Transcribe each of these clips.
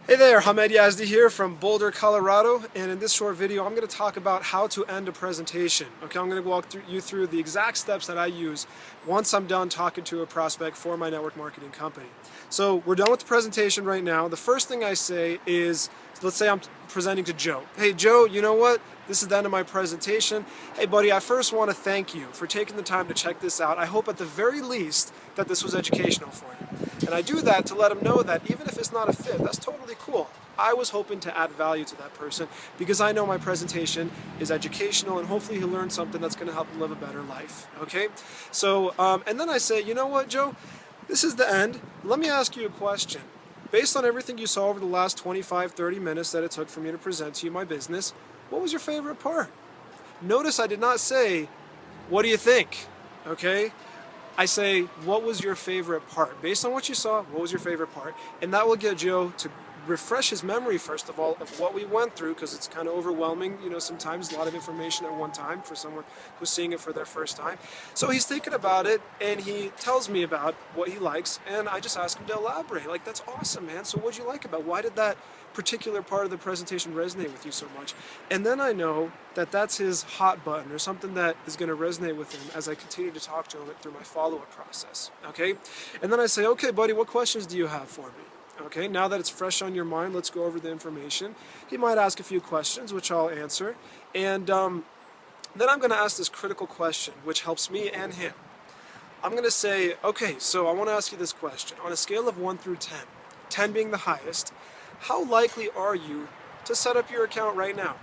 Hey there, Hamed Yazdi here from Boulder, Colorado, and in this short video I'm going to talk about how to end a presentation. Okay, I'm going to walk you through the exact steps that I use once I'm done talking to a prospect for my network marketing company. So we're done with the presentation right now. The first thing I say is, let's say I'm presenting to Joe. Hey Joe, you know what? This is the end of my presentation. Hey buddy, I first want to thank you for taking the time to check this out. I hope at the very least that this was educational for you. And I do that to let them know that even if it's not a fit, that's totally cool. I was hoping to add value to that person because I know my presentation is educational and hopefully he'll learn something that's going to help him live a better life. Okay? So, and then I say, you know what, Joe? This is the end. Let me ask you a question. Based on everything you saw over the last 25, 30 minutes that it took for me to present to you my business, what was your favorite part? Notice I did not say, what do you think? Okay? I say, what was your favorite part? Based on what you saw, what was your favorite part? And that will get Joe to refresh his memory, first of all, of what we went through, because it's kind of overwhelming, you know, sometimes a lot of information at one time for someone who's seeing it for their first time. So he's thinking about it, and he tells me about what he likes, and I just ask him to elaborate. Like, that's awesome, man. So what'd you like about it? Why did that particular part of the presentation resonate with you so much? And then I know that that's his hot button, or something that is going to resonate with him as I continue to talk to him through my follow-up process. Okay? And then I say, okay, buddy, what questions do you have for me? Okay, now that it's fresh on your mind, let's go over the information. He might ask a few questions, which I'll answer. And then I'm going to ask this critical question, which helps me and him. I'm going to say, okay, so I want to ask you this question. On a scale of 1 through 10, 10 being the highest, how likely are you to set up your account right now?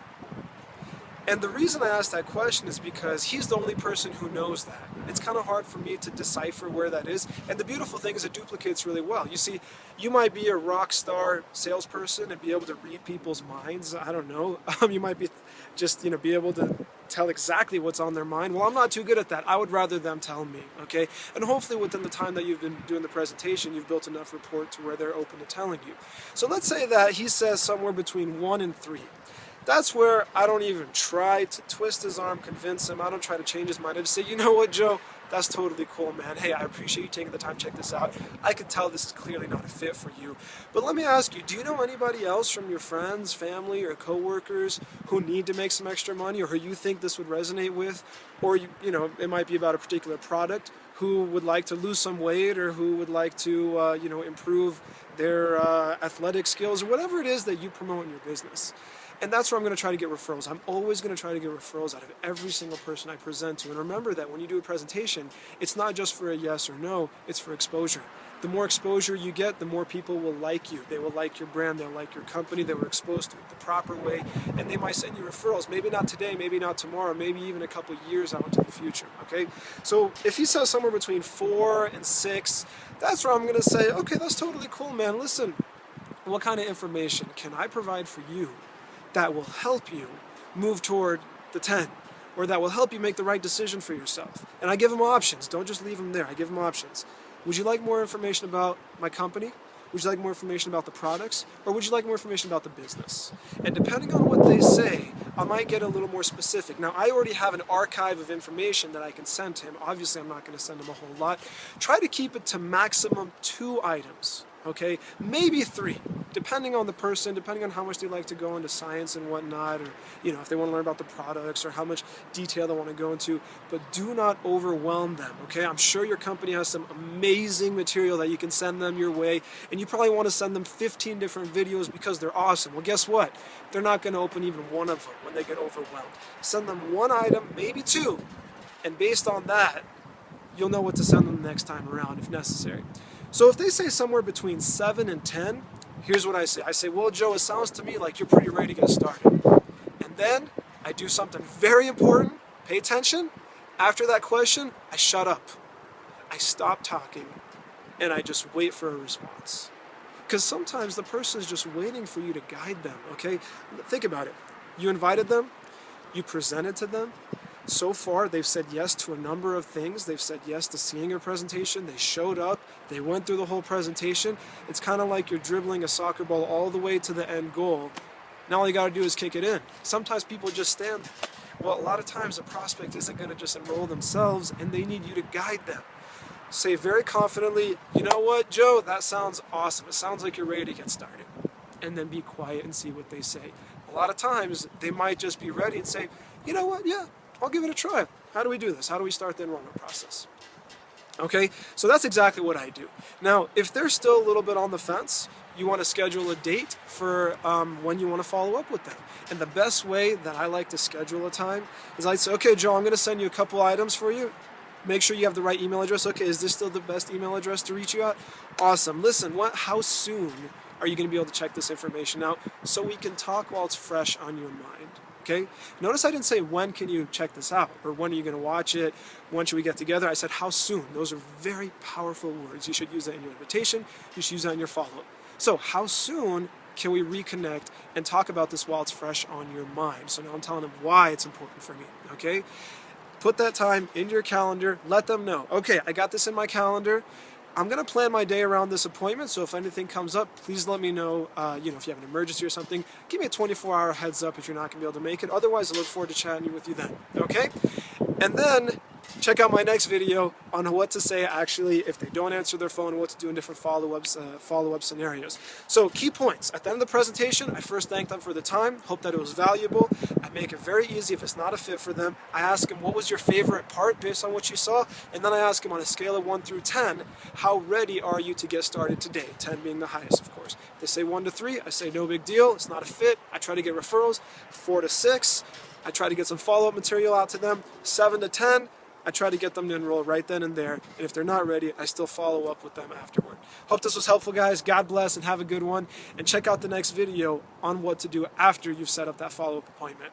And the reason I ask that question is because he's the only person who knows that. It's kind of hard for me to decipher where that is. And the beautiful thing is it duplicates really well. You see, you might be a rock star salesperson and be able to read people's minds. I don't know. You might be just, be able to tell exactly what's on their mind. Well, I'm not too good at that. I would rather them tell me, okay? And hopefully within the time that you've been doing the presentation, you've built enough rapport to where they're open to telling you. So let's say that he says somewhere between 1 and 3. That's where I don't even try to twist his arm, convince him. I don't try to change his mind. I just say, you know what, Joe? That's totally cool, man. Hey, I appreciate you taking the time to check this out. I can tell this is clearly not a fit for you. But let me ask you, do you know anybody else from your friends, family, or coworkers who need to make some extra money or who you think this would resonate with? Or, it might be about a particular product, who would like to lose some weight or who would like to, improve their athletic skills or whatever it is that you promote in your business. And that's where I'm going to try to get referrals. I'm always going to try to get referrals out of every single person I present to. And remember that when you do a presentation, it's not just for a yes or no, it's for exposure. The more exposure you get, the more people will like you. They will like your brand, they'll like your company, they were exposed to it the proper way, and they might send you referrals, maybe not today, maybe not tomorrow, maybe even a couple years out into the future, okay? So if he says somewhere between 4 and 6, that's where I'm going to say, okay, that's totally cool, man. Listen, what kind of information can I provide for you that will help you move toward the 10, or that will help you make the right decision for yourself? And I give them options. Don't just leave them there. I give them options. Would you like more information about my company? Would you like more information about the products? Or would you like more information about the business? And depending on what they say, I might get a little more specific. Now, I already have an archive of information that I can send to him. Obviously, I'm not going to send him a whole lot. Try to keep it to maximum 2 items. Okay, maybe 3, depending on the person, depending on how much they like to go into science and whatnot, or if they want to learn about the products or how much detail they want to go into. But do not overwhelm them. Okay, I'm sure your company has some amazing material that you can send them your way, and you probably want to send them 15 different videos because they're awesome. Well, guess what? They're not going to open even one of them when they get overwhelmed. Send them 1 item, maybe 2, and based on that, you'll know what to send them the next time around if necessary. So if they say somewhere between 7 and 10, here's what I say. I say, well, Joe, it sounds to me like you're pretty ready to get started. And then I do something very important. Pay attention. After that question, I shut up. I stop talking, and I just wait for a response. Because sometimes the person is just waiting for you to guide them, okay? Think about it. You invited them. You presented to them. So far, they've said yes to a number of things. They've said yes to seeing your presentation. They showed up. They went through the whole presentation. It's kind of like you're dribbling a soccer ball all the way to the end goal. Now all you got to do is kick it in. Sometimes people just stand there. Well, a lot of times a prospect isn't going to just enroll themselves, and they need you to guide them. Say very confidently, you know what, Joe, that sounds awesome. It sounds like you're ready to get started. and then be quiet and see what they say. A lot of times they might just be ready and say, you know what, yeah, I'll give it a try. How do we do this? How do we start the enrollment process? Okay, so that's exactly what I do. Now, if they're still a little bit on the fence, you want to schedule a date for when you want to follow up with them. And the best way that I like to schedule a time is I'd say, okay, Joe, I'm going to send you a couple items for you. Make sure you have the right email address. Okay, is this still the best email address to reach you at? Awesome. Listen, how soon are you going to be able to check this information out so we can talk while it's fresh on your mind? Okay? Notice I didn't say when can you check this out or when are you going to watch it, when should we get together. I said how soon. Those are very powerful words. You should use that in your invitation. You should use that in your follow-up. So how soon can we reconnect and talk about this while it's fresh on your mind? So now I'm telling them why it's important for me. Okay? Put that time in your calendar. Let them know. Okay, I got this in my calendar. I'm going to plan my day around this appointment, so if anything comes up, please let me know. If you have an emergency or something, give me a 24-hour heads up if you're not going to be able to make it. Otherwise, I look forward to chatting with you then. Okay? And then check out my next video on what to say actually if they don't answer their phone, what to do in different follow-up scenarios. So key points. At the end of the presentation, I first thank them for the time, hope that it was valuable. I make it very easy if it's not a fit for them. I ask them what was your favorite part based on what you saw, and then I ask them on a scale of 1 through 10, how ready are you to get started today? 10 being the highest, of course. If they say 1 to 3, I say no big deal, it's not a fit. I try to get referrals. 4 to 6, I try to get some follow-up material out to them. 7 to 10, I try to get them to enroll right then and there, and if they're not ready, I still follow up with them afterward. Hope this was helpful, guys. God bless and have a good one, and check out the next video on what to do after you've set up that follow-up appointment.